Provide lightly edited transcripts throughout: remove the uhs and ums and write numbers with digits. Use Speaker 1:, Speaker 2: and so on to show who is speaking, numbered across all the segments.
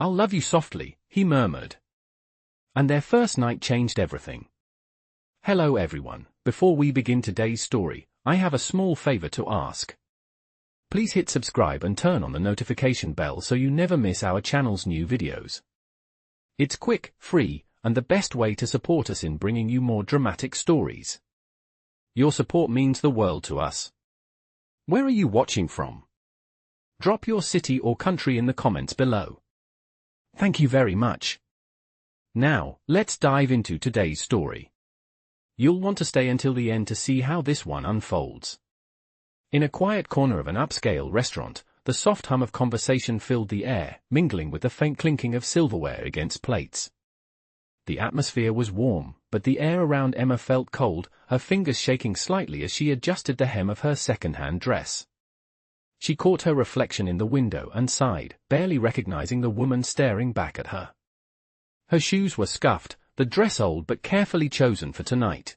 Speaker 1: "I'll love you softly," he murmured. And their first night changed everything. Hello everyone, before we begin today's story, I have a small favor to ask. Please hit subscribe and turn on the notification bell so you never miss our channel's new videos. It's quick, free, and the best way to support us in bringing you more dramatic stories. Your support means the world to us. Where are you watching from? Drop your city or country in the comments below. Thank you very much. Now, let's dive into today's story. You'll want to stay until the end to see how this one unfolds. In a quiet corner of an upscale restaurant, the soft hum of conversation filled the air, mingling with the faint clinking of silverware against plates. The atmosphere was warm, but the air around Emma felt cold, her fingers shaking slightly as she adjusted the hem of her second-hand dress. She caught her reflection in the window and sighed, barely recognizing the woman staring back at her. Her shoes were scuffed, the dress old but carefully chosen for tonight.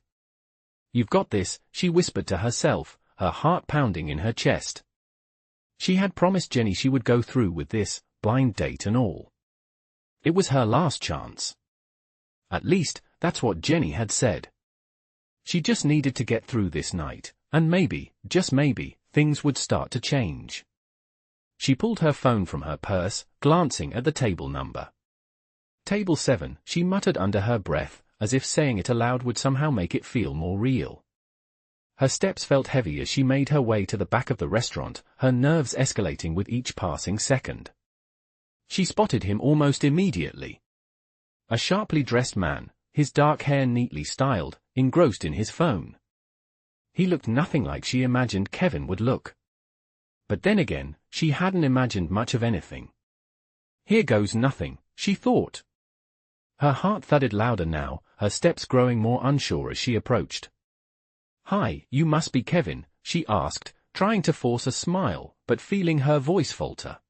Speaker 1: "You've got this," she whispered to herself, her heart pounding in her chest. She had promised Jenny she would go through with this, blind date and all. It was her last chance. At least, that's what Jenny had said. She just needed to get through this night, and maybe, just maybe, things would start to change. She pulled her phone from her purse, glancing at the table number. Table 7, she muttered under her breath, as if saying it aloud would somehow make it feel more real. Her steps felt heavy as she made her way to the back of the restaurant, her nerves escalating with each passing second. She spotted him almost immediately. A sharply dressed man, his dark hair neatly styled, engrossed in his phone. He looked nothing like she imagined Kevin would look. But then again, she hadn't imagined much of anything. Here goes nothing, she thought. Her heart thudded louder now, her steps growing more unsure as she approached. "Hi, you must be Kevin," she asked, trying to force a smile, but feeling her voice falter.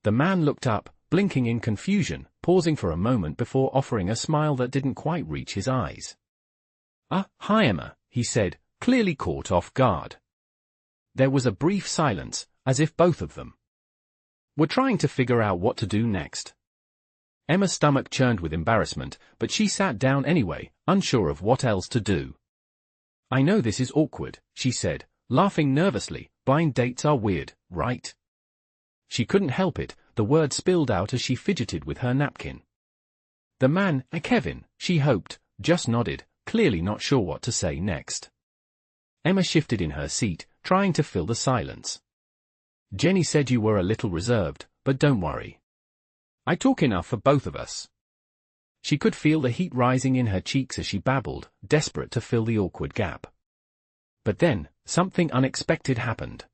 Speaker 1: The man looked up, blinking in confusion, pausing for a moment before offering a smile that didn't quite reach his eyes. Hi Emma," he said, clearly caught off guard. There was a brief silence, as if both of them were trying to figure out what to do next. Emma's stomach churned with embarrassment, but she sat down anyway, unsure of what else to do. "I know this is awkward," she said, laughing nervously. "Blind dates are weird, right?" She couldn't help it, the words spilled out as she fidgeted with her napkin. The man, Kevin, she hoped, just nodded, clearly not sure what to say next. Emma shifted in her seat, trying to fill the silence. "Jenny said you were a little reserved, but don't worry. I talk enough for both of us." She could feel the heat rising in her cheeks as she babbled, desperate to fill the awkward gap. But then, something unexpected happened.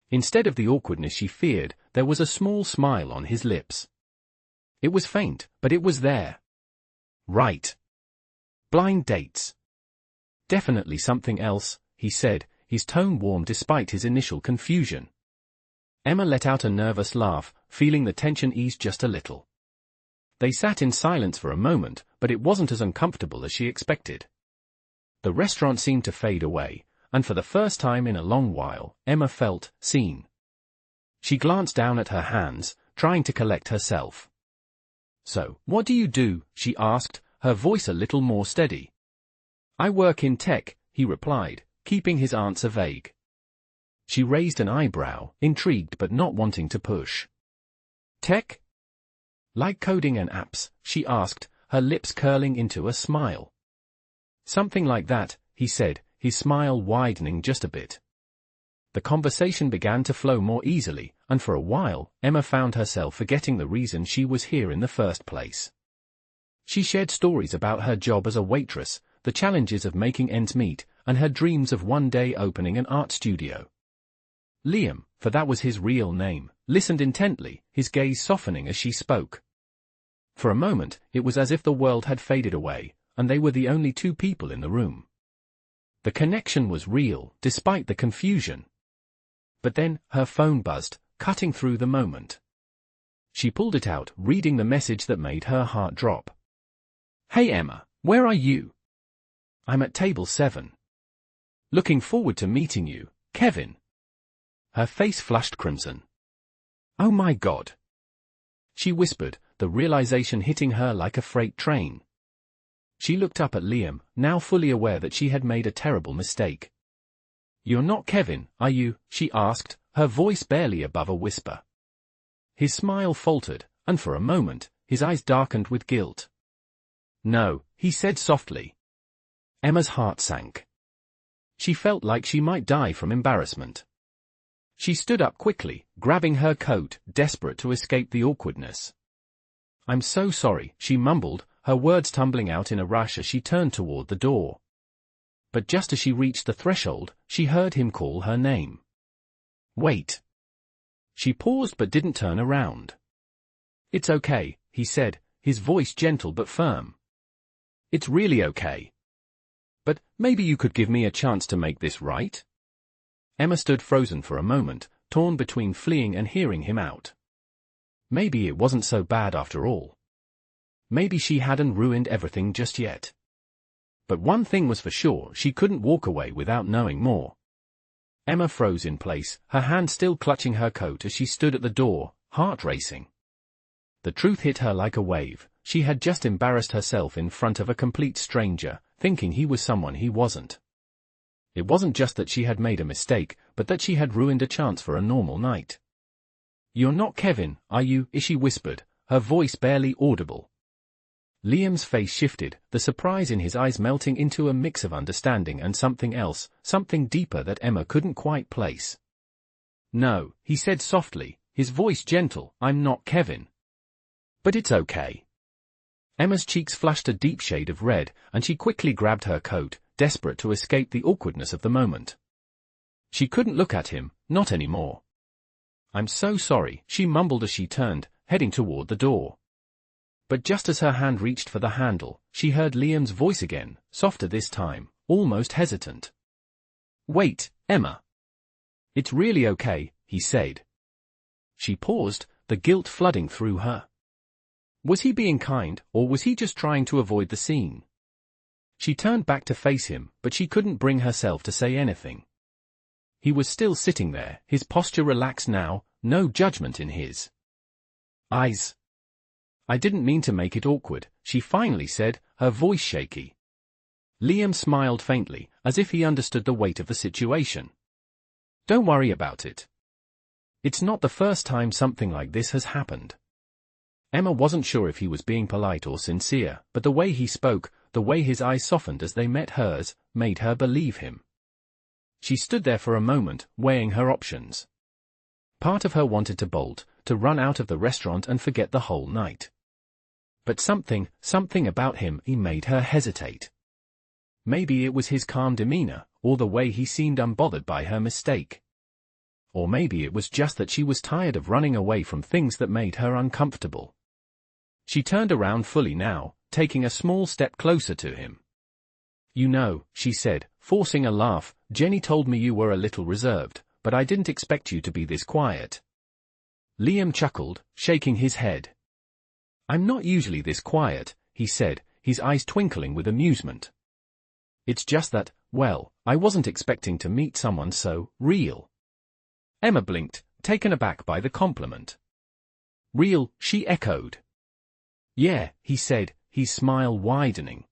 Speaker 1: Instead of the awkwardness she feared, there was a small smile on his lips. It was faint, but it was there. Right. Blind dates. "Definitely something else," he said, his tone warm despite his initial confusion. Emma let out a nervous laugh, feeling the tension ease just a little. They sat in silence for a moment, but it wasn't as uncomfortable as she expected. The restaurant seemed to fade away, and for the first time in a long while, Emma felt seen. She glanced down at her hands, trying to collect herself. "So, what do you do?" she asked, her voice a little more steady. "I work in tech," he replied, keeping his answer vague. She raised an eyebrow, intrigued but not wanting to push. "Tech? Like coding and apps?" she asked, her lips curling into a smile. "Something like that," he said, his smile widening just a bit. The conversation began to flow more easily, and for a while, Emma found herself forgetting the reason she was here in the first place. She shared stories about her job as a waitress, the challenges of making ends meet, and her dreams of one day opening an art studio. Liam, for that was his real name, listened intently, his gaze softening as she spoke. For a moment, it was as if the world had faded away, and they were the only two people in the room. The connection was real, despite the confusion. But then, her phone buzzed, cutting through the moment. She pulled it out, reading the message that made her heart drop. "Hey Emma, where are you?" "I'm at table 7. Looking forward to meeting you, Kevin." Her face flushed crimson. "Oh my God. she whispered, the realization hitting her like a freight train. She looked up at Liam, now fully aware that she had made a terrible mistake. "You're not Kevin, are you?" she asked, her voice barely above a whisper. His smile faltered, and for a moment, his eyes darkened with guilt. "No," he said softly. Emma's heart sank. She felt like she might die from embarrassment. She stood up quickly, grabbing her coat, desperate to escape the awkwardness. "I'm so sorry," she mumbled, her words tumbling out in a rush as she turned toward the door. But just as she reached the threshold, she heard him call her name. "Wait." She paused but didn't turn around. "It's okay," he said, his voice gentle but firm. "It's really okay. But maybe you could give me a chance to make this right?" Emma stood frozen for a moment, torn between fleeing and hearing him out. Maybe it wasn't so bad after all. Maybe she hadn't ruined everything just yet. But one thing was for sure, she couldn't walk away without knowing more. Emma froze in place, her hand still clutching her coat as she stood at the door, heart racing. The truth hit her like a wave. She had just embarrassed herself in front of a complete stranger, thinking he was someone he wasn't. It wasn't just that she had made a mistake, but that she had ruined a chance for a normal night. "You're not Kevin, are you?" she whispered, her voice barely audible. Liam's face shifted, the surprise in his eyes melting into a mix of understanding and something else, something deeper that Emma couldn't quite place. "No," he said softly, his voice gentle, "I'm not Kevin. But it's okay." Emma's cheeks flushed a deep shade of red, and she quickly grabbed her coat, desperate to escape the awkwardness of the moment. She couldn't look at him, not anymore. "I'm so sorry," she mumbled as she turned, heading toward the door. But just as her hand reached for the handle, she heard Liam's voice again, softer this time, almost hesitant. "Wait, Emma. It's really okay," he said. She paused, the guilt flooding through her. Was he being kind, or was he just trying to avoid the scene? She turned back to face him, but she couldn't bring herself to say anything. He was still sitting there, his posture relaxed now, no judgment in his eyes. "I didn't mean to make it awkward," she finally said, her voice shaky. Liam smiled faintly, as if he understood the weight of the situation. "Don't worry about it. It's not the first time something like this has happened." Emma wasn't sure if he was being polite or sincere, but the way he spoke, the way his eyes softened as they met hers, made her believe him. She stood there for a moment, weighing her options. Part of her wanted to bolt, to run out of the restaurant and forget the whole night. But something about him, he made her hesitate. Maybe it was his calm demeanor, or the way he seemed unbothered by her mistake. Or maybe it was just that she was tired of running away from things that made her uncomfortable. She turned around fully now, taking a small step closer to him. "You know," she said, forcing a laugh, "Jenny told me you were a little reserved, but I didn't expect you to be this quiet." Liam chuckled, shaking his head. "I'm not usually this quiet," he said, his eyes twinkling with amusement. "It's just that, well, I wasn't expecting to meet someone so real." Emma blinked, taken aback by the compliment. "Real," she echoed. "Yeah," he said, his smile widening.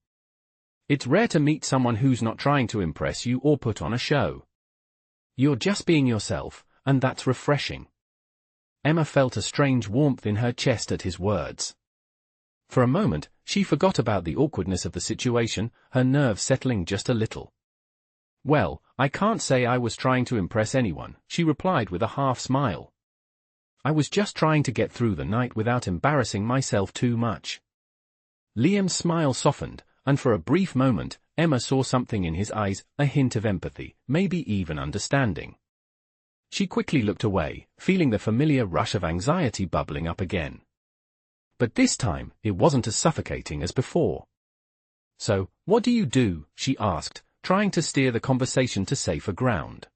Speaker 1: "It's rare to meet someone who's not trying to impress you or put on a show. You're just being yourself, and that's refreshing." Emma felt a strange warmth in her chest at his words. For a moment, she forgot about the awkwardness of the situation, her nerves settling just a little. "Well, I can't say I was trying to impress anyone," she replied with a half-smile. "I was just trying to get through the night without embarrassing myself too much." Liam's smile softened, and for a brief moment, Emma saw something in his eyes, a hint of empathy, maybe even understanding. She quickly looked away, feeling the familiar rush of anxiety bubbling up again. But this time, it wasn't as suffocating as before. "So, what do you do?" she asked, trying to steer the conversation to safer ground.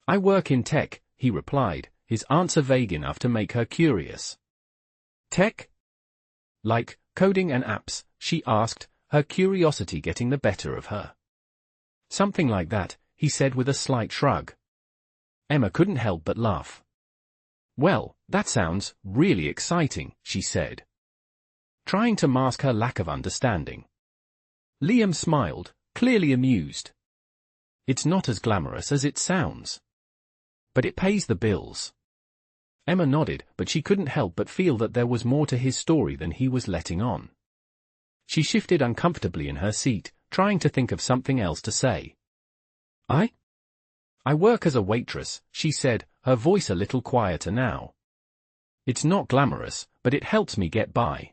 Speaker 1: "I work in tech," he replied, his answer vague enough to make her curious. "Tech? Like coding and apps?" she asked, her curiosity getting the better of her. "Something like that," he said with a slight shrug. Emma couldn't help but laugh. Well, that sounds really exciting, she said, trying to mask her lack of understanding. Liam smiled, clearly amused. It's not as glamorous as it sounds. But it pays the bills. Emma nodded, but she couldn't help but feel that there was more to his story than he was letting on. She shifted uncomfortably in her seat, trying to think of something else to say. I work as a waitress, she said, her voice a little quieter now. It's not glamorous, but it helps me get by.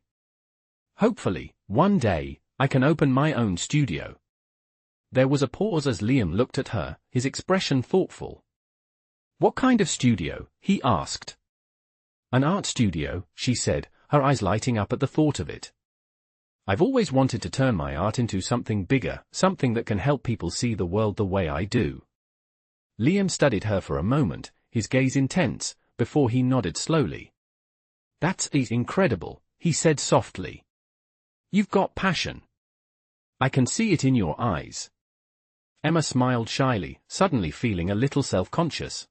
Speaker 1: Hopefully, one day, I can open my own studio. There was a pause as Liam looked at her, his expression thoughtful. What kind of studio? He asked. An art studio, she said, her eyes lighting up at the thought of it. I've always wanted to turn my art into something bigger, something that can help people see the world the way I do. Liam studied her for a moment, his gaze intense, before he nodded slowly. That's incredible, he said softly. You've got passion. I can see it in your eyes. Emma smiled shyly, suddenly feeling a little self-conscious.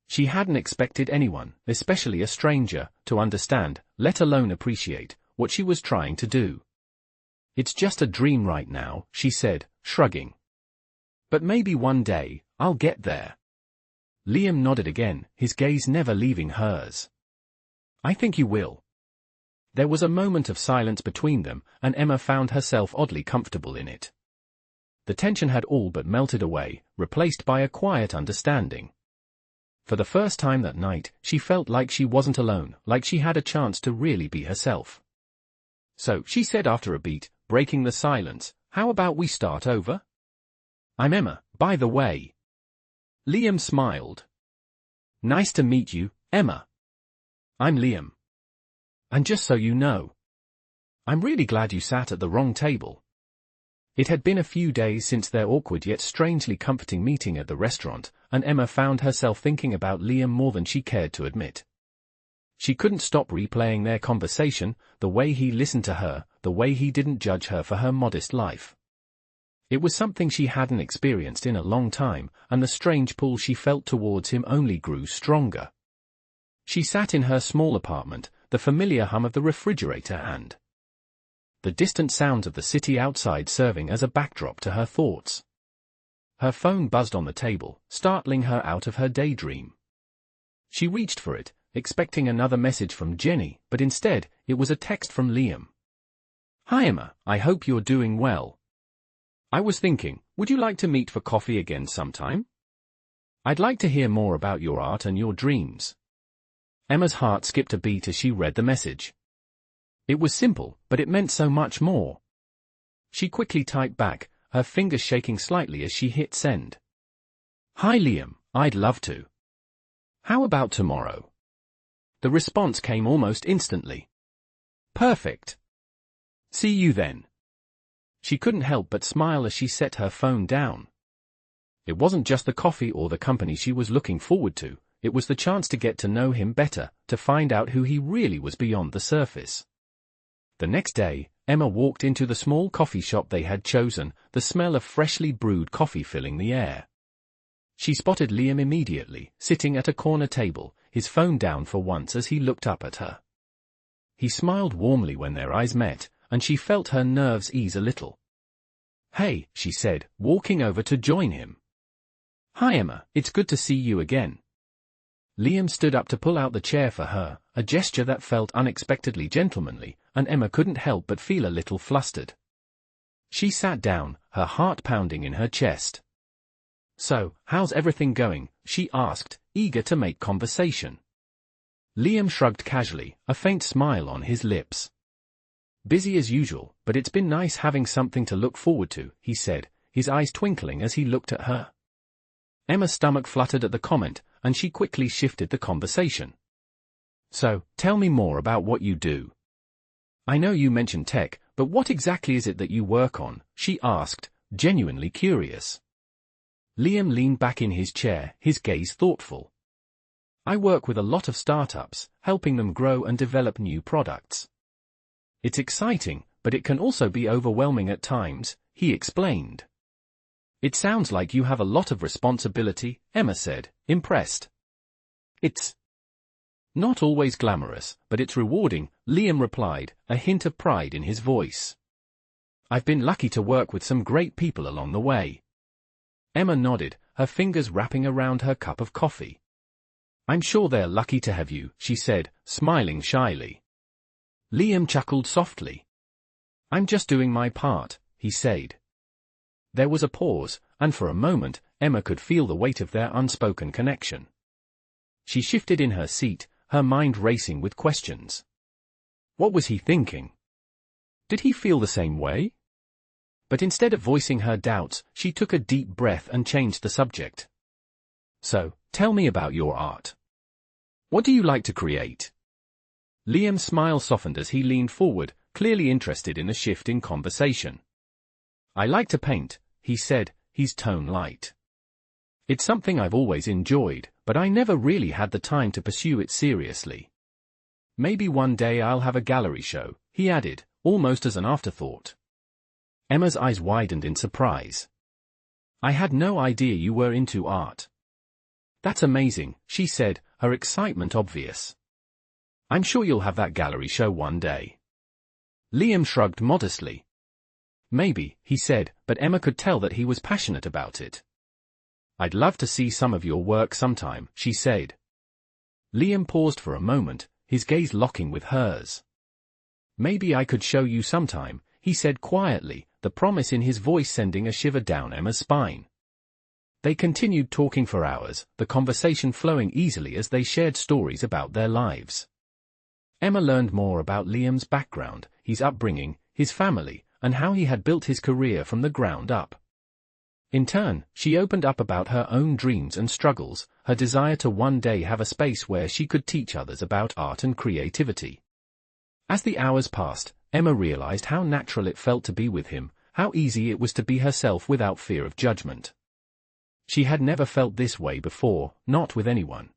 Speaker 1: She hadn't expected anyone, especially a stranger, to understand, let alone appreciate, what she was trying to do. It's just a dream right now, she said, shrugging. But maybe one day, I'll get there. Liam nodded again, his gaze never leaving hers. I think you will. There was a moment of silence between them, and Emma found herself oddly comfortable in it. The tension had all but melted away, replaced by a quiet understanding. For the first time that night, she felt like she wasn't alone, like she had a chance to really be herself. So, she said after a beat, breaking the silence, how about we start over? I'm Emma, by the way. Liam smiled. Nice to meet you, Emma. I'm Liam. And just so you know, I'm really glad you sat at the wrong table. It had been a few days since their awkward yet strangely comforting meeting at the restaurant, and Emma found herself thinking about Liam more than she cared to admit. She couldn't stop replaying their conversation, the way he listened to her, the way he didn't judge her for her modest life. It was something she hadn't experienced in a long time, and the strange pull she felt towards him only grew stronger. She sat in her small apartment, the familiar hum of the refrigerator and the distant sounds of the city outside serving as a backdrop to her thoughts. Her phone buzzed on the table, startling her out of her daydream. She reached for it, expecting another message from Jenny, but instead, it was a text from Liam. Hi Emma, I hope you're doing well. I was thinking, would you like to meet for coffee again sometime? I'd like to hear more about your art and your dreams. Emma's heart skipped a beat as she read the message. It was simple, but it meant so much more. She quickly typed back, her fingers shaking slightly as she hit send. Hi Liam, I'd love to. How about tomorrow? The response came almost instantly. Perfect. See you then. She couldn't help but smile as she set her phone down. It wasn't just the coffee or the company she was looking forward to, it was the chance to get to know him better, to find out who he really was beyond the surface. The next day, Emma walked into the small coffee shop they had chosen, the smell of freshly brewed coffee filling the air. She spotted Liam immediately, sitting at a corner table, his phone down for once as he looked up at her. He smiled warmly when their eyes met, and she felt her nerves ease a little. Hey, she said, walking over to join him. Hi Emma, it's good to see you again. Liam stood up to pull out the chair for her, a gesture that felt unexpectedly gentlemanly, and Emma couldn't help but feel a little flustered. She sat down, her heart pounding in her chest. So, how's everything going? She asked, eager to make conversation. Liam shrugged casually, a faint smile on his lips. Busy as usual, but it's been nice having something to look forward to, he said, his eyes twinkling as he looked at her. Emma's stomach fluttered at the comment, and she quickly shifted the conversation. So, tell me more about what you do. I know you mentioned tech, but what exactly is it that you work on? She asked, genuinely curious. Liam leaned back in his chair, his gaze thoughtful. I work with a lot of startups, helping them grow and develop new products. It's exciting, but it can also be overwhelming at times, he explained. It sounds like you have a lot of responsibility, Emma said, impressed. It's Not always glamorous, but it's rewarding, Liam replied, a hint of pride in his voice. I've been lucky to work with some great people along the way. Emma nodded, her fingers wrapping around her cup of coffee. I'm sure they're lucky to have you, she said, smiling shyly. Liam chuckled softly. I'm just doing my part, he said. There was a pause, and for a moment, Emma could feel the weight of their unspoken connection. She shifted in her seat, her mind racing with questions. What was he thinking? Did he feel the same way? But instead of voicing her doubts, she took a deep breath and changed the subject. So, tell me about your art. What do you like to create? Liam's smile softened as he leaned forward, clearly interested in a shift in conversation. I like to paint, he said, his tone light. It's something I've always enjoyed, but I never really had the time to pursue it seriously. Maybe one day I'll have a gallery show, he added, almost as an afterthought. Emma's eyes widened in surprise. I had no idea you were into art. That's amazing, she said, her excitement obvious. I'm sure you'll have that gallery show one day. Liam shrugged modestly. Maybe, he said, but Emma could tell that he was passionate about it. I'd love to see some of your work sometime, she said. Liam paused for a moment, his gaze locking with hers. Maybe I could show you sometime, he said quietly, the promise in his voice sending a shiver down Emma's spine. They continued talking for hours, the conversation flowing easily as they shared stories about their lives. Emma learned more about Liam's background, his upbringing, his family, and how he had built his career from the ground up. In turn, she opened up about her own dreams and struggles, her desire to one day have a space where she could teach others about art and creativity. As the hours passed, Emma realized how natural it felt to be with him, how easy it was to be herself without fear of judgment. She had never felt this way before, not with anyone.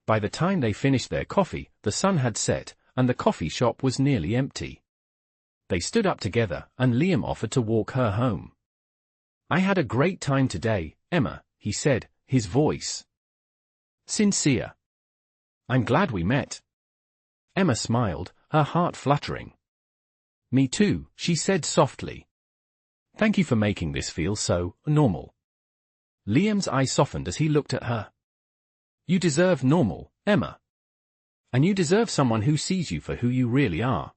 Speaker 1: By the time they finished their coffee, the sun had set, and the coffee shop was nearly empty. They stood up together, and Liam offered to walk her home. I had a great time today, Emma, he said, his voice sincere. I'm glad we met. Emma smiled, her heart fluttering. Me too, she said softly. Thank you for making this feel so normal. Liam's eyes softened as he looked at her. You deserve normal, Emma. And you deserve someone who sees you for who you really are.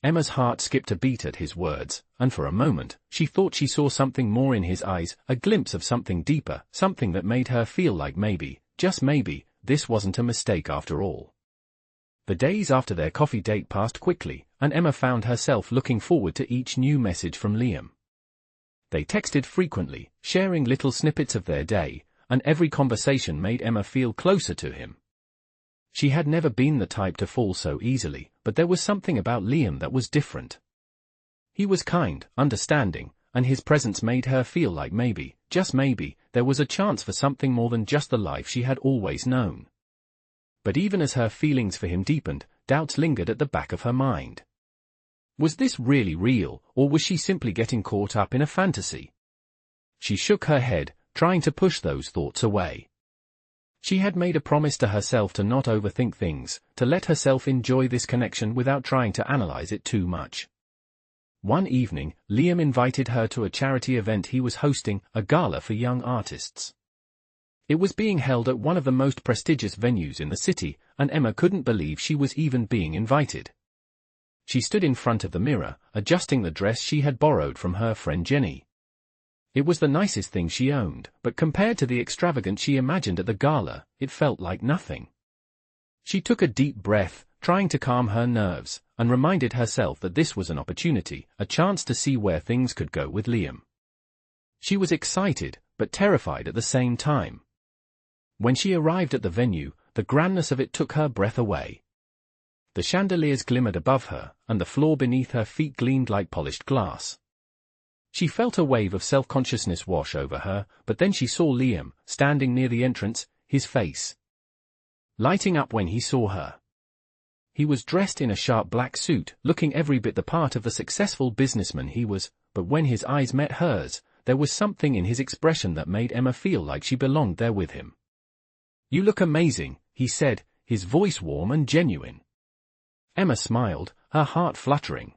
Speaker 1: Emma's heart skipped a beat at his words, and for a moment, she thought she saw something more in his eyes, a glimpse of something deeper, something that made her feel like maybe, just maybe, this wasn't a mistake after all. The days after their coffee date passed quickly, and Emma found herself looking forward to each new message from Liam. They texted frequently, sharing little snippets of their day, and every conversation made Emma feel closer to him. She had never been the type to fall so easily, but there was something about Liam that was different. He was kind, understanding, and his presence made her feel like maybe, just maybe, there was a chance for something more than just the life she had always known. But even as her feelings for him deepened, doubts lingered at the back of her mind. Was this really real, or was she simply getting caught up in a fantasy? She shook her head, trying to push those thoughts away. She had made a promise to herself to not overthink things, to let herself enjoy this connection without trying to analyze it too much. One evening, Liam invited her to a charity event he was hosting, a gala for young artists. It was being held at one of the most prestigious venues in the city, and Emma couldn't believe she was even being invited. She stood in front of the mirror, adjusting the dress she had borrowed from her friend Jenny. It was the nicest thing she owned, but compared to the extravagance she imagined at the gala, it felt like nothing. She took a deep breath, trying to calm her nerves, and reminded herself that this was an opportunity, a chance to see where things could go with Liam. She was excited, but terrified at the same time. When she arrived at the venue, the grandness of it took her breath away. The chandeliers glimmered above her, and the floor beneath her feet gleamed like polished glass. She felt a wave of self-consciousness wash over her, but then she saw Liam, standing near the entrance, his face lighting up when he saw her. He was dressed in a sharp black suit, looking every bit the part of the successful businessman he was, but when his eyes met hers, there was something in his expression that made Emma feel like she belonged there with him. You look amazing, he said, his voice warm and genuine. Emma smiled, her heart fluttering.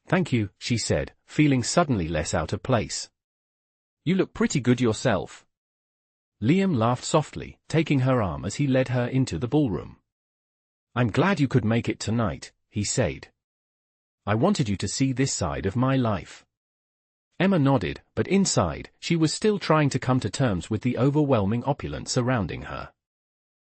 Speaker 1: "Thank you," she said, feeling suddenly less out of place. "You look pretty good yourself." Liam laughed softly, taking her arm as he led her into the ballroom. "I'm glad you could make it tonight," he said. "I wanted you to see this side of my life." Emma nodded, but inside, she was still trying to come to terms with the overwhelming opulence surrounding her.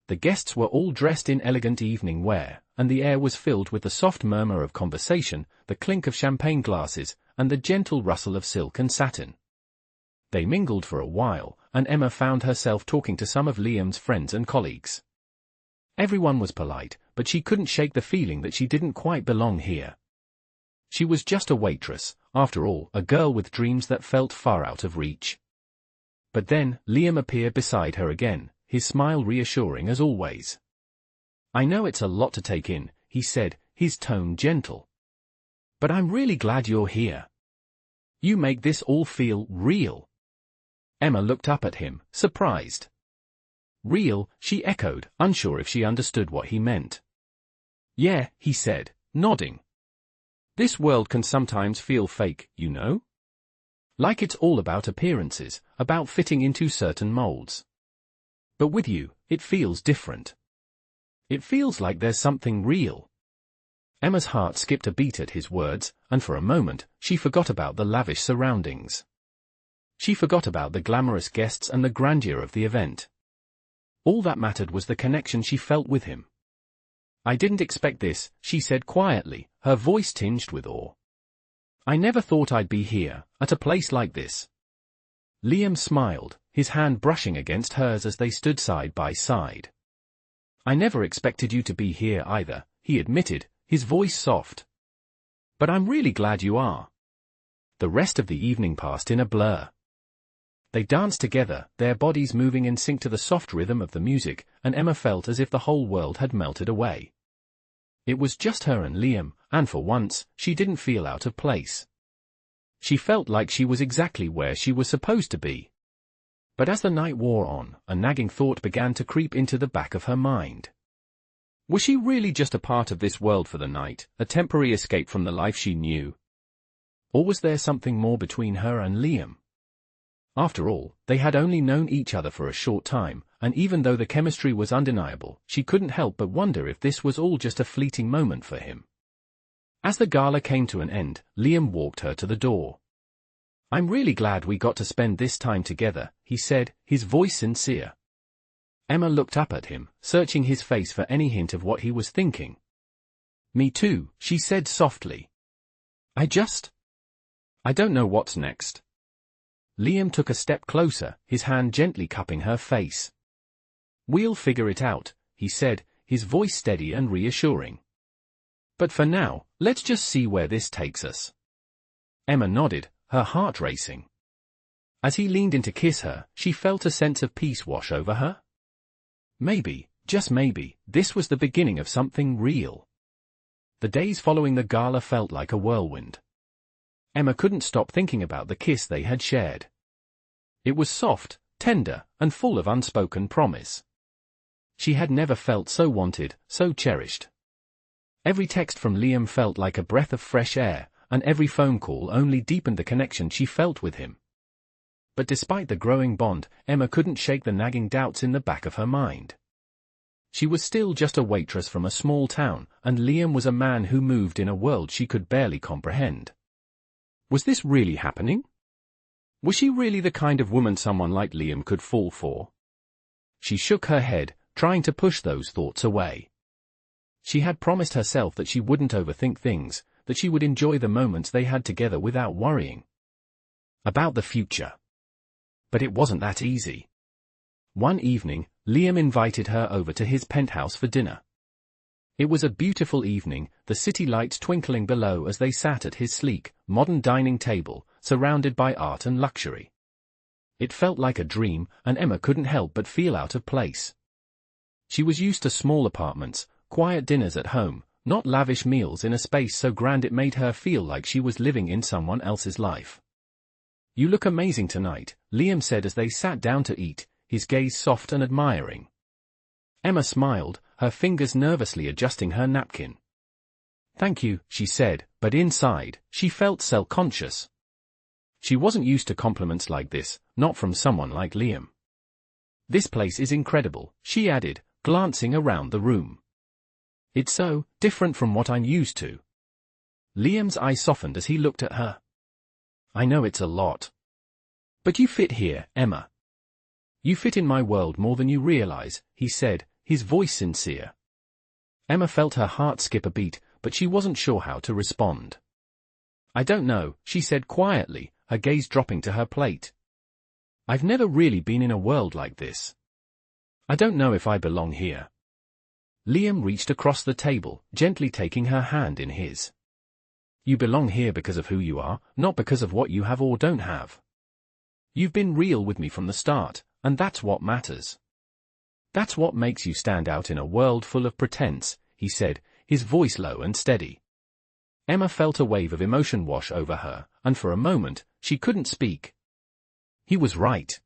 Speaker 1: The guests were all dressed in elegant evening wear, and the air was filled with the soft murmur of conversation, the clink of champagne glasses, and the gentle rustle of silk and satin. They mingled for a while, and Emma found herself talking to some of Liam's friends and colleagues. Everyone was polite, but she couldn't shake the feeling that she didn't quite belong here. She was just a waitress, after all, a girl with dreams that felt far out of reach. But then, Liam appeared beside her again, his smile reassuring as always. "I know it's a lot to take in," he said, his tone gentle. "But I'm really glad you're here. You make this all feel real." Emma looked up at him, surprised. "Real," she echoed, unsure if she understood what he meant. "Yeah," he said, nodding. "This world can sometimes feel fake, you know? Like it's all about appearances, about fitting into certain molds. But with you, it feels different. It feels like there's something real." Emma's heart skipped a beat at his words, and for a moment, she forgot about the lavish surroundings. She forgot about the glamorous guests and the grandeur of the event. All that mattered was the connection she felt with him. "I didn't expect this," she said quietly, her voice tinged with awe. "I never thought I'd be here, at a place like this." Liam smiled, his hand brushing against hers as they stood side by side. "I never expected you to be here either," he admitted, his voice soft. "But I'm really glad you are." The rest of the evening passed in a blur. They danced together, their bodies moving in sync to the soft rhythm of the music, and Emma felt as if the whole world had melted away. It was just her and Liam, and for once, she didn't feel out of place. She felt like she was exactly where she was supposed to be. But as the night wore on, a nagging thought began to creep into the back of her mind. Was she really just a part of this world for the night, a temporary escape from the life she knew? Or was there something more between her and Liam? After all, they had only known each other for a short time, and even though the chemistry was undeniable, she couldn't help but wonder if this was all just a fleeting moment for him. As the gala came to an end, Liam walked her to the door. "I'm really glad we got to spend this time together," he said, his voice sincere. Emma looked up at him, searching his face for any hint of what he was thinking. "Me too," she said softly. I don't know what's next." Liam took a step closer, his hand gently cupping her face. "We'll figure it out," he said, his voice steady and reassuring. "But for now, let's just see where this takes us." Emma nodded, her heart racing. As he leaned in to kiss her, she felt a sense of peace wash over her. Maybe, just maybe, this was the beginning of something real. The days following the gala felt like a whirlwind. Emma couldn't stop thinking about the kiss they had shared. It was soft, tender, and full of unspoken promise. She had never felt so wanted, so cherished. Every text from Liam felt like a breath of fresh air, and every phone call only deepened the connection she felt with him. But despite the growing bond, Emma couldn't shake the nagging doubts in the back of her mind. She was still just a waitress from a small town, and Liam was a man who moved in a world she could barely comprehend. Was this really happening? Was she really the kind of woman someone like Liam could fall for? She shook her head, trying to push those thoughts away. She had promised herself that she wouldn't overthink things, that she would enjoy the moments they had together without worrying about the future. But it wasn't that easy. One evening, Liam invited her over to his penthouse for dinner. It was a beautiful evening, the city lights twinkling below as they sat at his sleek, modern dining table, surrounded by art and luxury. It felt like a dream, and Emma couldn't help but feel out of place. She was used to small apartments, quiet dinners at home, not lavish meals in a space so grand it made her feel like she was living in someone else's life. "You look amazing tonight," Liam said as they sat down to eat, his gaze soft and admiring. Emma smiled, her fingers nervously adjusting her napkin. "Thank you," she said, but inside, she felt self-conscious. She wasn't used to compliments like this, not from someone like Liam. "This place is incredible," she added, glancing around the room. "It's so different from what I'm used to." Liam's eyes softened as he looked at her. "I know it's a lot. But you fit here, Emma. You fit in my world more than you realize," he said, his voice sincere. Emma felt her heart skip a beat, but she wasn't sure how to respond. "I don't know," she said quietly, her gaze dropping to her plate. "I've never really been in a world like this. I don't know if I belong here." Liam reached across the table, gently taking her hand in his. "You belong here because of who you are, not because of what you have or don't have. You've been real with me from the start, and that's what matters. That's what makes you stand out in a world full of pretense," he said, his voice low and steady. Emma felt a wave of emotion wash over her, and for a moment, she couldn't speak. He was right.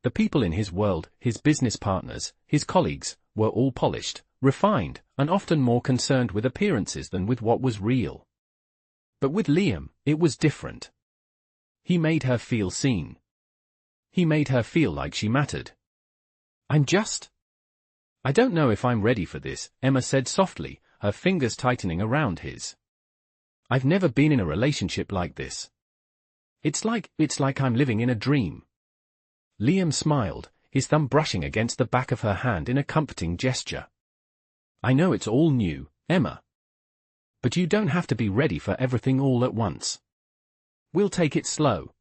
Speaker 1: The people in his world, his business partners, his colleagues, were all polished, refined, and often more concerned with appearances than with what was real. But with Liam, it was different. He made her feel seen. He made her feel like she mattered. I don't know if I'm ready for this," Emma said softly, her fingers tightening around his. "I've never been in a relationship like this. It's like I'm living in a dream." Liam smiled, his thumb brushing against the back of her hand in a comforting gesture. "I know it's all new, Emma. But you don't have to be ready for everything all at once. We'll take it slow.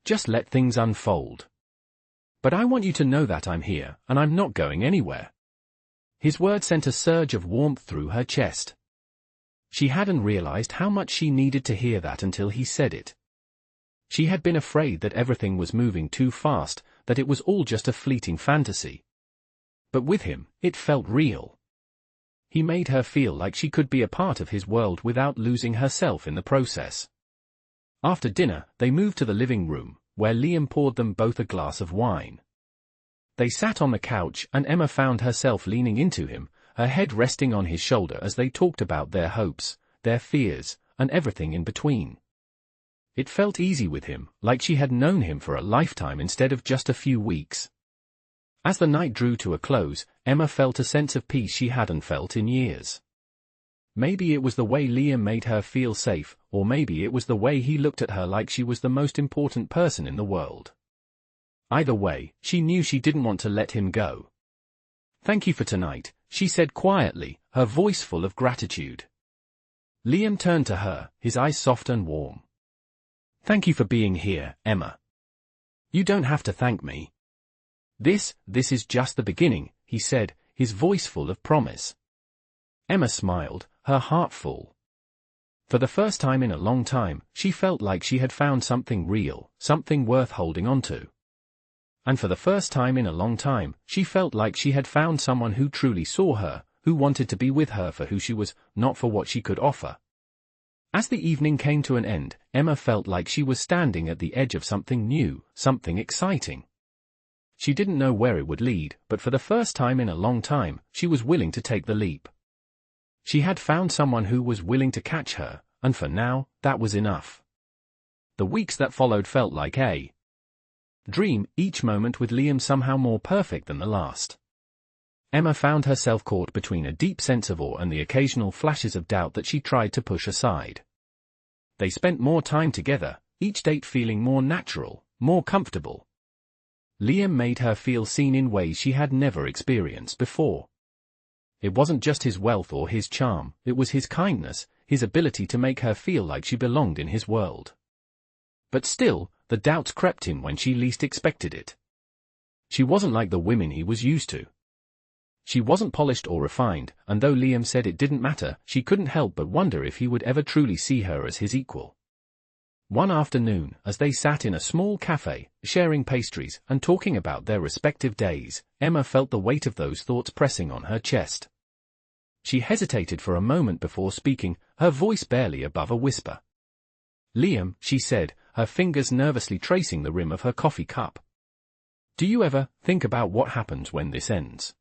Speaker 1: Just let things unfold. But I want you to know that I'm here, and I'm not going anywhere." His words sent a surge of warmth through her chest. She hadn't realized how much she needed to hear that until he said it. She had been afraid that everything was moving too fast, that it was all just a fleeting fantasy. But with him, it felt real. He made her feel like she could be a part of his world without losing herself in the process. After dinner, they moved to the living room, where Liam poured them both a glass of wine. They sat on the couch and Emma found herself leaning into him, her head resting on his shoulder as they talked about their hopes, their fears, and everything in between. It felt easy with him, like she had known him for a lifetime instead of just a few weeks. As the night drew to a close, Emma felt a sense of peace she hadn't felt in years. Maybe it was the way Liam made her feel safe, or maybe it was the way he looked at her like she was the most important person in the world. Either way, she knew she didn't want to let him go. "Thank you for tonight," she said quietly, her voice full of gratitude. Liam turned to her, his eyes soft and warm. "Thank you for being here, Emma. You don't have to thank me. This is just the beginning," he said, his voice full of promise. Emma smiled, her heart full. For the first time in a long time, she felt like she had found something real, something worth holding on to. And for the first time in a long time, she felt like she had found someone who truly saw her, who wanted to be with her for who she was, not for what she could offer. As the evening came to an end, Emma felt like she was standing at the edge of something new, something exciting. She didn't know where it would lead, but for the first time in a long time, she was willing to take the leap. She had found someone who was willing to catch her, and for now, that was enough. The weeks that followed felt like a dream, each moment with Liam somehow more perfect than the last. Emma found herself caught between a deep sense of awe and the occasional flashes of doubt that she tried to push aside. They spent more time together, each date feeling more natural, more comfortable. Liam made her feel seen in ways she had never experienced before. It wasn't just his wealth or his charm, it was his kindness, his ability to make her feel like she belonged in his world. But still, the doubts crept in when she least expected it. She wasn't like the women he was used to. She wasn't polished or refined, and though Liam said it didn't matter, she couldn't help but wonder if he would ever truly see her as his equal. One afternoon, as they sat in a small cafe, sharing pastries and talking about their respective days, Emma felt the weight of those thoughts pressing on her chest. She hesitated for a moment before speaking, her voice barely above a whisper. "Liam," she said, her fingers nervously tracing the rim of her coffee cup. "Do you ever think about what happens when this ends?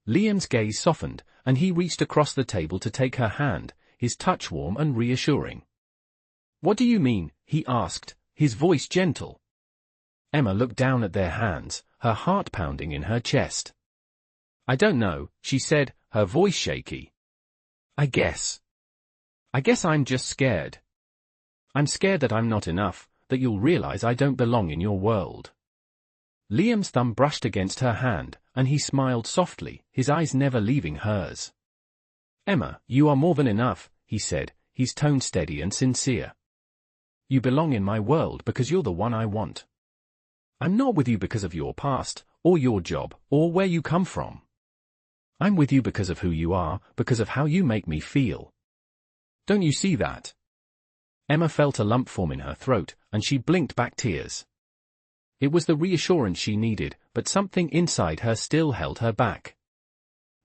Speaker 1: Liam's gaze softened, and he reached across the table to take her hand, his touch warm and reassuring. "What do you mean?" he asked, his voice gentle. Emma looked down at their hands, her heart pounding in her chest. "I don't know," she said, her voice shaky. I guess I'm just scared. I'm scared that I'm not enough, that you'll realize I don't belong in your world." Liam's thumb brushed against her hand, and he smiled softly, his eyes never leaving hers. "Emma, you are more than enough," he said, his tone steady and sincere. "You belong in my world because you're the one I want. I'm not with you because of your past, or your job, or where you come from. I'm with you because of who you are, because of how you make me feel. Don't you see that?" Emma felt a lump form in her throat, and she blinked back tears. It was the reassurance she needed, but something inside her still held her back.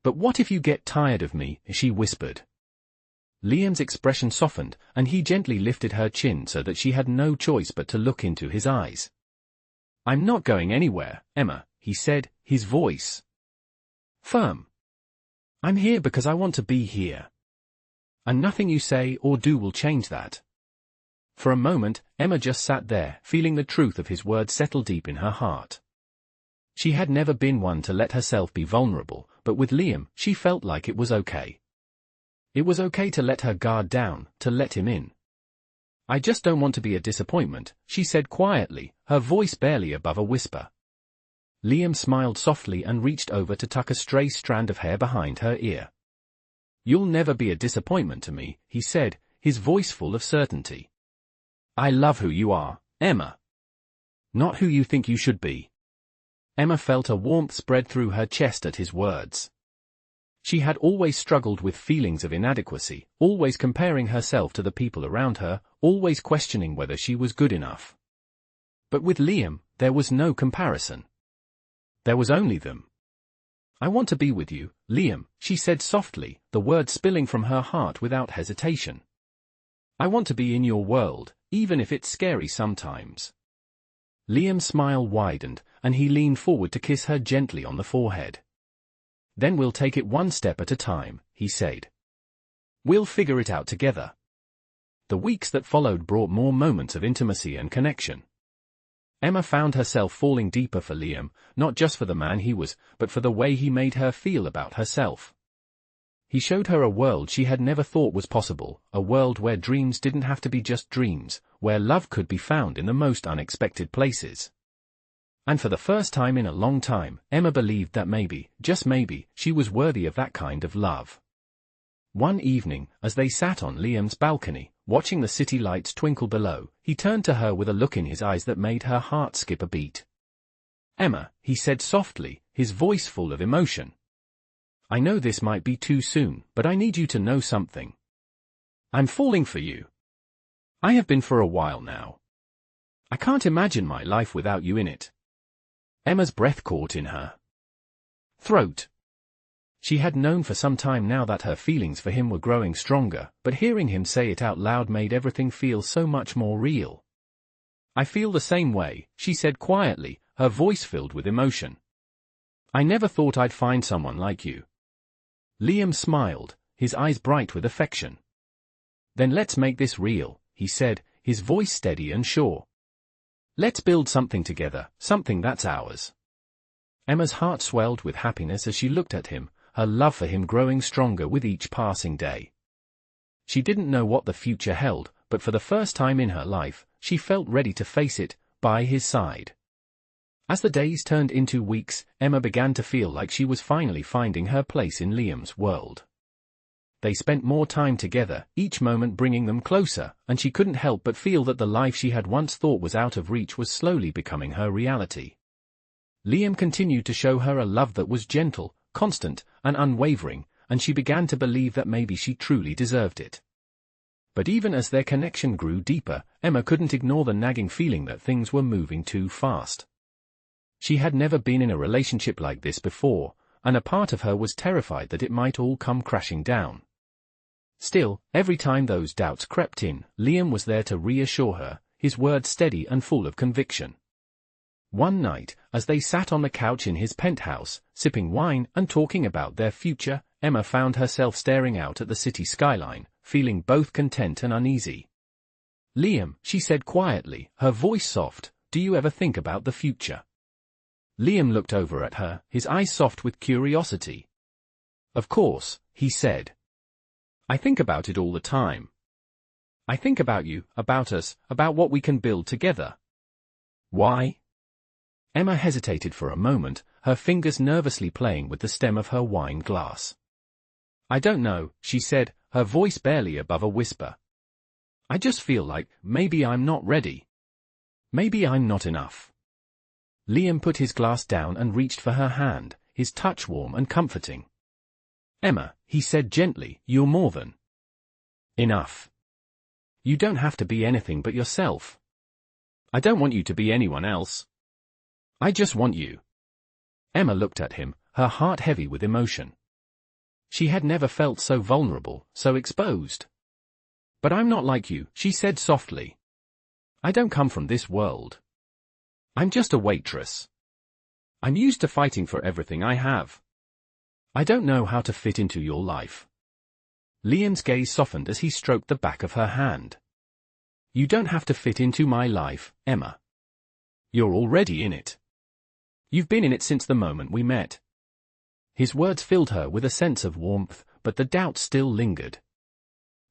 Speaker 1: "But what if you get tired of me?" she whispered. Liam's expression softened, and he gently lifted her chin so that she had no choice but to look into his eyes. "I'm not going anywhere, Emma," he said, his voice firm. "I'm here because I want to be here. And nothing you say or do will change that." For a moment, Emma just sat there, feeling the truth of his words settle deep in her heart. She had never been one to let herself be vulnerable, but with Liam, she felt like it was okay. It was okay to let her guard down, to let him in. "I just don't want to be a disappointment," she said quietly, her voice barely above a whisper. Liam smiled softly and reached over to tuck a stray strand of hair behind her ear. "You'll never be a disappointment to me," he said, his voice full of certainty. "I love who you are, Emma. Not who you think you should be." Emma felt a warmth spread through her chest at his words. She had always struggled with feelings of inadequacy, always comparing herself to the people around her, always questioning whether she was good enough. But with Liam, there was no comparison. There was only them. "I want to be with you, Liam," she said softly, the words spilling from her heart without hesitation. "I want to be in your world, even if it's scary sometimes." Liam's smile widened, and he leaned forward to kiss her gently on the forehead. "Then we'll take it one step at a time," he said. "We'll figure it out together." The weeks that followed brought more moments of intimacy and connection. Emma found herself falling deeper for Liam, not just for the man he was, but for the way he made her feel about herself. He showed her a world she had never thought was possible, a world where dreams didn't have to be just dreams, where love could be found in the most unexpected places. And for the first time in a long time, Emma believed that maybe, just maybe, she was worthy of that kind of love. One evening, as they sat on Liam's balcony, watching the city lights twinkle below, he turned to her with a look in his eyes that made her heart skip a beat. "Emma," he said softly, his voice full of emotion. "I know this might be too soon, but I need you to know something. I'm falling for you. I have been for a while now. I can't imagine my life without you in it." Emma's breath caught in her throat. She had known for some time now that her feelings for him were growing stronger, but hearing him say it out loud made everything feel so much more real. "I feel the same way," she said quietly, her voice filled with emotion. "I never thought I'd find someone like you." Liam smiled, his eyes bright with affection. "Then let's make this real," he said, his voice steady and sure. "Let's build something together, something that's ours." Emma's heart swelled with happiness as she looked at him, her love for him growing stronger with each passing day. She didn't know what the future held, but for the first time in her life, she felt ready to face it, by his side. As the days turned into weeks, Emma began to feel like she was finally finding her place in Liam's world. They spent more time together, each moment bringing them closer, and she couldn't help but feel that the life she had once thought was out of reach was slowly becoming her reality. Liam continued to show her a love that was gentle, constant, and unwavering, and she began to believe that maybe she truly deserved it. But even as their connection grew deeper, Emma couldn't ignore the nagging feeling that things were moving too fast. She had never been in a relationship like this before, and a part of her was terrified that it might all come crashing down. Still, every time those doubts crept in, Liam was there to reassure her, his words steady and full of conviction. One night, as they sat on the couch in his penthouse, sipping wine and talking about their future, Emma found herself staring out at the city skyline, feeling both content and uneasy. "Liam," she said quietly, her voice soft, "do you ever think about the future?" Liam looked over at her, his eyes soft with curiosity. "Of course," he said. "I think about it all the time. I think about you, about us, about what we can build together." "Why?" Emma hesitated for a moment, her fingers nervously playing with the stem of her wine glass. "I don't know," she said, her voice barely above a whisper. "I just feel like, maybe I'm not ready. Maybe I'm not enough." Liam put his glass down and reached for her hand, his touch warm and comforting. "Emma," he said gently, "you're more than enough. You don't have to be anything but yourself. I don't want you to be anyone else. I just want you." Emma looked at him, her heart heavy with emotion. She had never felt so vulnerable, so exposed. "But I'm not like you," she said softly. "I don't come from this world. I'm just a waitress. I'm used to fighting for everything I have. I don't know how to fit into your life." Liam's gaze softened as he stroked the back of her hand. "You don't have to fit into my life, Emma. You're already in it. You've been in it since the moment we met." His words filled her with a sense of warmth, but the doubt still lingered.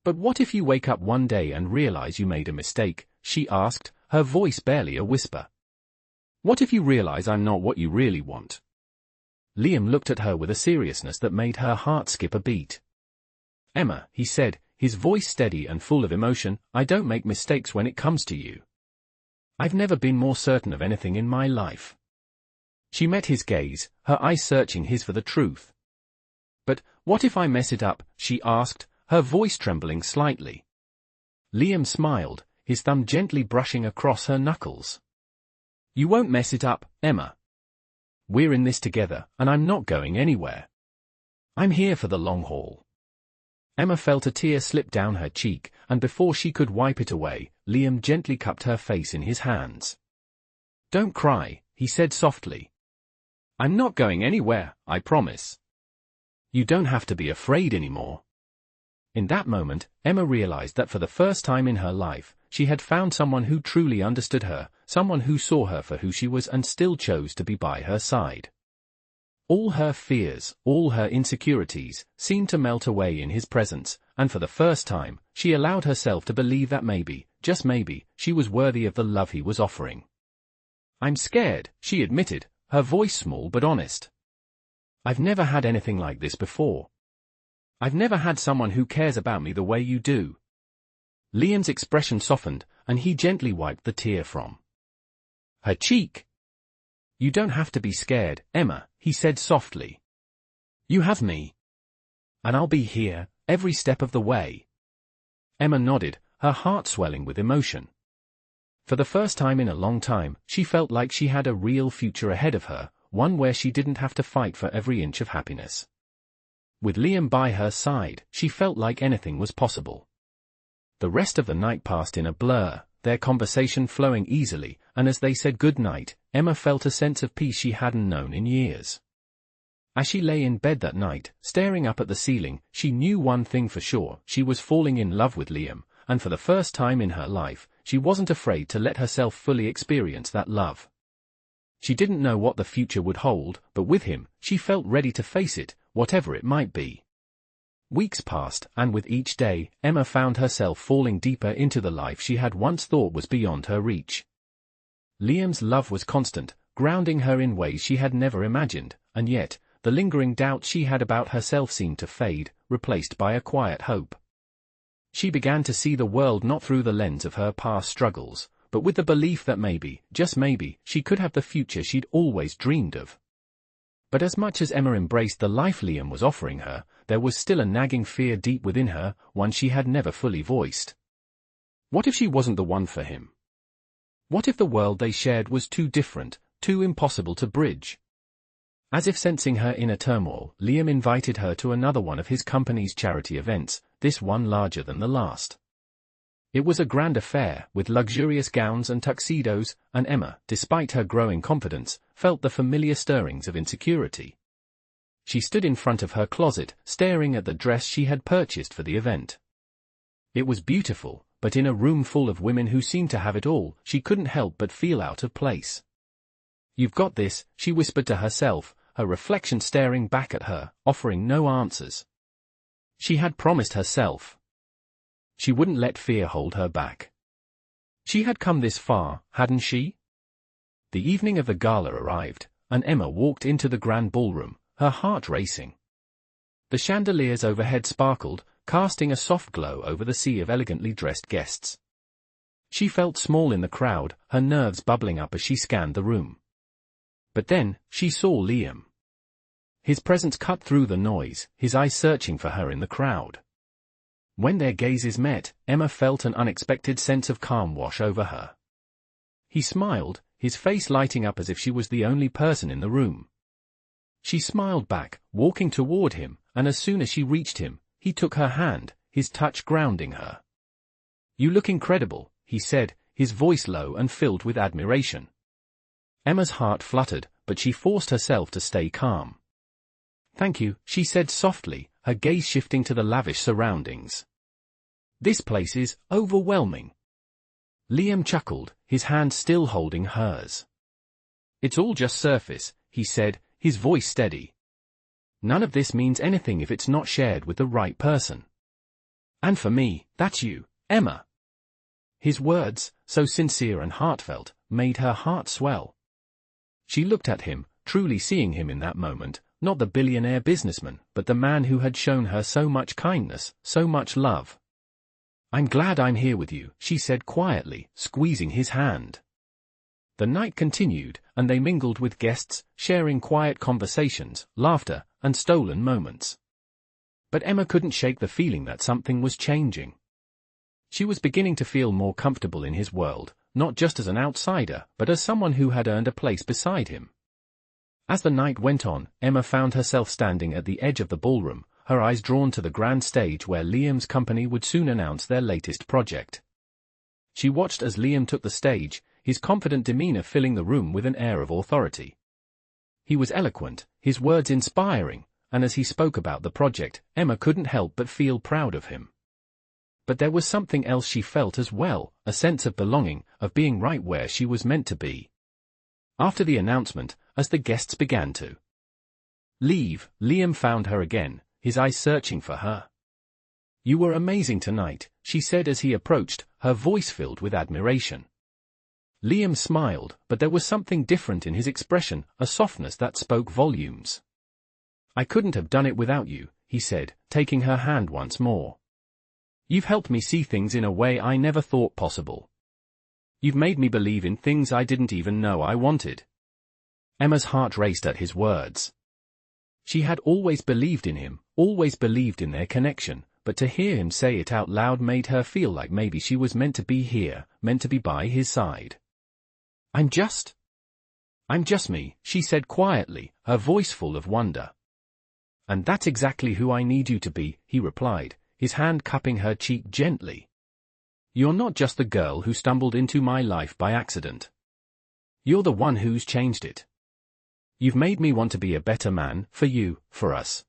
Speaker 1: "But what if you wake up one day and realize you made a mistake?" she asked, her voice barely a whisper. "What if you realize I'm not what you really want?" Liam looked at her with a seriousness that made her heart skip a beat. "Emma," he said, his voice steady and full of emotion, "I don't make mistakes when it comes to you. I've never been more certain of anything in my life." She met his gaze, her eyes searching his for the truth. "But what if I mess it up?" she asked, her voice trembling slightly. Liam smiled, his thumb gently brushing across her knuckles. "You won't mess it up, Emma. We're in this together, and I'm not going anywhere. I'm here for the long haul." Emma felt a tear slip down her cheek, and before she could wipe it away, Liam gently cupped her face in his hands. "Don't cry," he said softly. "I'm not going anywhere, I promise. You don't have to be afraid anymore." In that moment, Emma realized that for the first time in her life, she had found someone who truly understood her, someone who saw her for who she was and still chose to be by her side. All her fears, all her insecurities, seemed to melt away in his presence, and for the first time, she allowed herself to believe that maybe, just maybe, she was worthy of the love he was offering. "I'm scared," she admitted, her voice small but honest. "I've never had anything like this before. I've never had someone who cares about me the way you do." Liam's expression softened, and he gently wiped the tear from her cheek. "You don't have to be scared, Emma," he said softly. "You have me. And I'll be here, every step of the way." Emma nodded, her heart swelling with emotion. For the first time in a long time, she felt like she had a real future ahead of her, one where she didn't have to fight for every inch of happiness. With Liam by her side, she felt like anything was possible. The rest of the night passed in a blur, their conversation flowing easily, and as they said good night, Emma felt a sense of peace she hadn't known in years. As she lay in bed that night, staring up at the ceiling, she knew one thing for sure: she was falling in love with Liam, and for the first time in her life, she wasn't afraid to let herself fully experience that love. She didn't know what the future would hold, but with him, she felt ready to face it, whatever it might be. Weeks passed, and with each day, Emma found herself falling deeper into the life she had once thought was beyond her reach. Liam's love was constant, grounding her in ways she had never imagined, and yet, the lingering doubts she had about herself seemed to fade, replaced by a quiet hope. She began to see the world not through the lens of her past struggles, but with the belief that maybe, just maybe, she could have the future she'd always dreamed of. But as much as Emma embraced the life Liam was offering her, there was still a nagging fear deep within her, one she had never fully voiced. What if she wasn't the one for him? What if the world they shared was too different, too impossible to bridge? As if sensing her inner turmoil, Liam invited her to another one of his company's charity events, this one larger than the last. It was a grand affair, with luxurious gowns and tuxedos, and Emma, despite her growing confidence, felt the familiar stirrings of insecurity. She stood in front of her closet, staring at the dress she had purchased for the event. It was beautiful, but in a room full of women who seemed to have it all, she couldn't help but feel out of place. "You've got this," she whispered to herself, her reflection staring back at her, offering no answers. She had promised herself she wouldn't let fear hold her back. She had come this far, hadn't she? The evening of the gala arrived, and Emma walked into the grand ballroom, her heart racing. The chandeliers overhead sparkled, casting a soft glow over the sea of elegantly dressed guests. She felt small in the crowd, her nerves bubbling up as she scanned the room. But then, she saw Liam. His presence cut through the noise, his eyes searching for her in the crowd. When their gazes met, Emma felt an unexpected sense of calm wash over her. He smiled, his face lighting up as if she was the only person in the room. She smiled back, walking toward him, and as soon as she reached him, he took her hand, his touch grounding her. "You look incredible," he said, his voice low and filled with admiration. Emma's heart fluttered, but she forced herself to stay calm. "Thank you," she said softly, her gaze shifting to the lavish surroundings. "This place is overwhelming." Liam chuckled, his hand still holding hers. "It's all just surface," he said, his voice steady. "None of this means anything if it's not shared with the right person. And for me, that's you, Emma." His words, so sincere and heartfelt, made her heart swell. She looked at him, truly seeing him in that moment, not the billionaire businessman, but the man who had shown her so much kindness, so much love. "I'm glad I'm here with you," she said quietly, squeezing his hand. The night continued, and they mingled with guests, sharing quiet conversations, laughter, and stolen moments. But Emma couldn't shake the feeling that something was changing. She was beginning to feel more comfortable in his world, not just as an outsider, but as someone who had earned a place beside him. As the night went on, Emma found herself standing at the edge of the ballroom, her eyes drawn to the grand stage where Liam's company would soon announce their latest project. She watched as Liam took the stage, his confident demeanor filling the room with an air of authority. He was eloquent, his words inspiring, and as he spoke about the project, Emma couldn't help but feel proud of him. But there was something else she felt as well, a sense of belonging, of being right where she was meant to be. After the announcement, as the guests began to leave, Liam found her again, his eyes searching for her. "You were amazing tonight," she said as he approached, her voice filled with admiration. Liam smiled, but there was something different in his expression, a softness that spoke volumes. "I couldn't have done it without you," he said, taking her hand once more. "You've helped me see things in a way I never thought possible. You've made me believe in things I didn't even know I wanted." Emma's heart raced at his words. She had always believed in him, always believed in their connection, but to hear him say it out loud made her feel like maybe she was meant to be here, meant to be by his side. I'm just me," she said quietly, her voice full of wonder. "And that's exactly who I need you to be," he replied, his hand cupping her cheek gently. "You're not just the girl who stumbled into my life by accident. You're the one who's changed it. You've made me want to be a better man, for you, for us."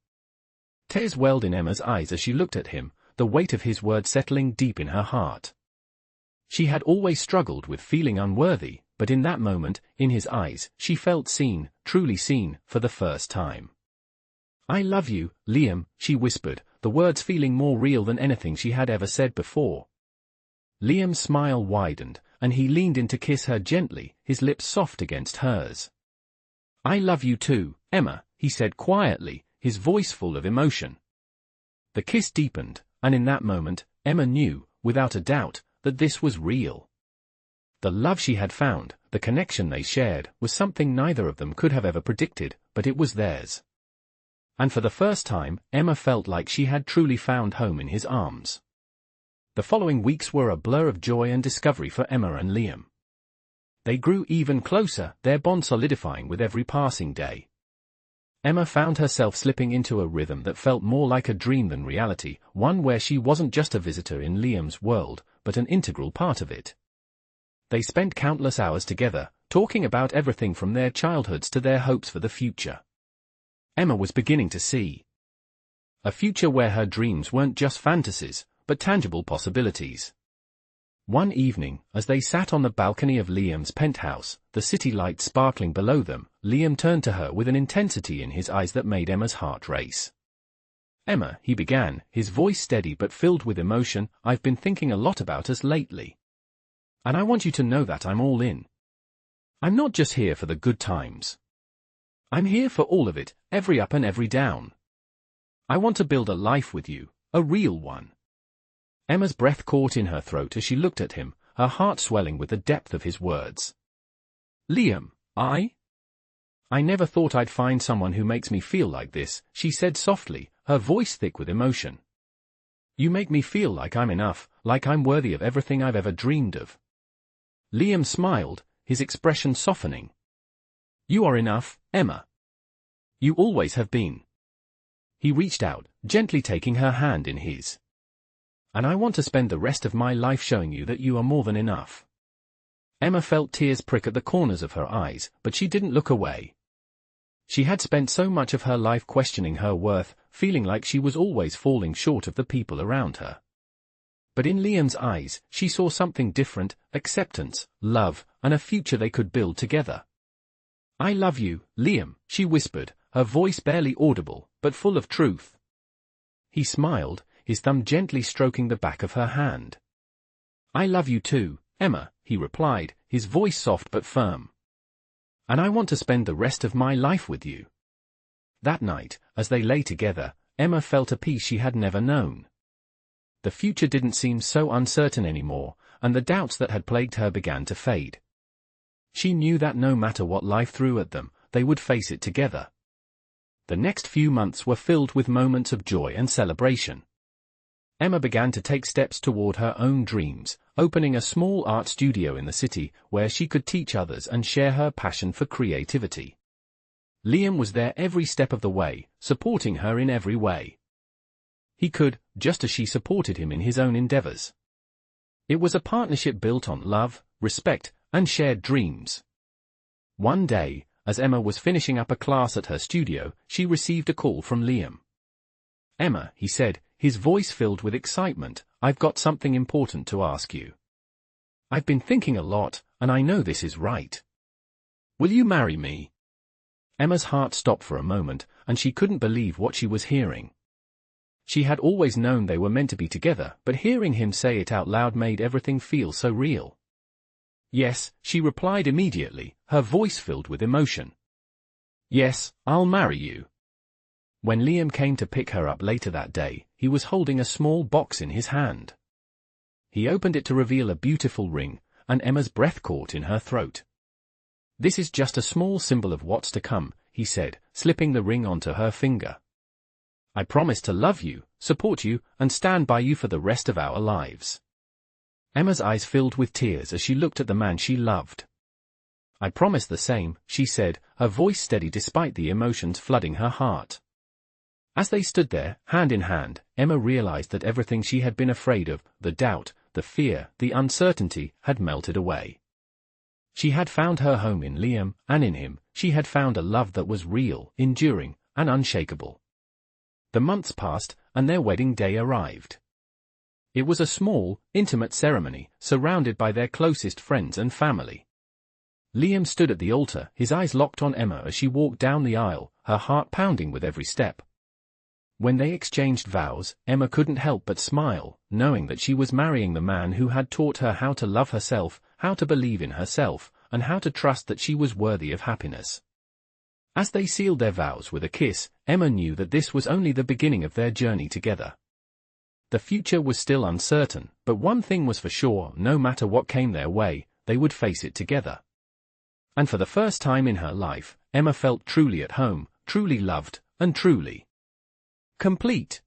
Speaker 1: Tears welled in Emma's eyes as she looked at him, the weight of his words settling deep in her heart. She had always struggled with feeling unworthy, but in that moment, in his eyes, she felt seen, truly seen, for the first time. "I love you, Liam," she whispered, the words feeling more real than anything she had ever said before. Liam's smile widened, and he leaned in to kiss her gently, his lips soft against hers. "I love you too, Emma," he said quietly, his voice full of emotion. The kiss deepened, and in that moment, Emma knew, without a doubt, that this was real. The love she had found, the connection they shared, was something neither of them could have ever predicted, but it was theirs. And for the first time, Emma felt like she had truly found home in his arms. The following weeks were a blur of joy and discovery for Emma and Liam. They grew even closer, their bond solidifying with every passing day. Emma found herself slipping into a rhythm that felt more like a dream than reality, one where she wasn't just a visitor in Liam's world, but an integral part of it. They spent countless hours together, talking about everything from their childhoods to their hopes for the future. Emma was beginning to see a future where her dreams weren't just fantasies, but tangible possibilities. One evening, as they sat on the balcony of Liam's penthouse, the city lights sparkling below them, Liam turned to her with an intensity in his eyes that made Emma's heart race. "Emma," he began, his voice steady but filled with emotion, "I've been thinking a lot about us lately. And I want you to know that I'm all in. I'm not just here for the good times. I'm here for all of it, every up and every down. I want to build a life with you, a real one." Emma's breath caught in her throat as she looked at him, her heart swelling with the depth of his words. "Liam, I never thought I'd find someone who makes me feel like this," she said softly, her voice thick with emotion. "You make me feel like I'm enough, like I'm worthy of everything I've ever dreamed of." Liam smiled, his expression softening. "You are enough, Emma. You always have been." He reached out, gently taking her hand in his. "And I want to spend the rest of my life showing you that you are more than enough." Emma felt tears prick at the corners of her eyes, but she didn't look away. She had spent so much of her life questioning her worth, feeling like she was always falling short of the people around her. But in Liam's eyes, she saw something different: acceptance, love, and a future they could build together. "I love you, Liam," she whispered, her voice barely audible, but full of truth. He smiled, his thumb gently stroking the back of her hand. "I love you too, Emma," he replied, his voice soft but firm. "And I want to spend the rest of my life with you." That night, as they lay together, Emma felt a peace she had never known. The future didn't seem so uncertain anymore, and the doubts that had plagued her began to fade. She knew that no matter what life threw at them, they would face it together. The next few months were filled with moments of joy and celebration. Emma began to take steps toward her own dreams, opening a small art studio in the city where she could teach others and share her passion for creativity. Liam was there every step of the way, supporting her in every way he could, just as she supported him in his own endeavors. It was a partnership built on love, respect, and shared dreams. One day, as Emma was finishing up a class at her studio, she received a call from Liam. "Emma," he said, his voice filled with excitement, "I've got something important to ask you. I've been thinking a lot, and I know this is right. Will you marry me?" Emma's heart stopped for a moment, and she couldn't believe what she was hearing. She had always known they were meant to be together, but hearing him say it out loud made everything feel so real. "Yes," she replied immediately, her voice filled with emotion. "Yes, I'll marry you." When Liam came to pick her up later that day, he was holding a small box in his hand. He opened it to reveal a beautiful ring, and Emma's breath caught in her throat. "This is just a small symbol of what's to come," he said, slipping the ring onto her finger. "I promise to love you, support you, and stand by you for the rest of our lives." Emma's eyes filled with tears as she looked at the man she loved. "I promise the same," she said, her voice steady despite the emotions flooding her heart. As they stood there, hand in hand, Emma realized that everything she had been afraid of, the doubt, the fear, the uncertainty, had melted away. She had found her home in Liam, and in him, she had found a love that was real, enduring, and unshakable. The months passed, and their wedding day arrived. It was a small, intimate ceremony, surrounded by their closest friends and family. Liam stood at the altar, his eyes locked on Emma as she walked down the aisle, her heart pounding with every step. When they exchanged vows, Emma couldn't help but smile, knowing that she was marrying the man who had taught her how to love herself, how to believe in herself, and how to trust that she was worthy of happiness. As they sealed their vows with a kiss, Emma knew that this was only the beginning of their journey together. The future was still uncertain, but one thing was for sure: no matter what came their way, they would face it together. And for the first time in her life, Emma felt truly at home, truly loved, and truly complete.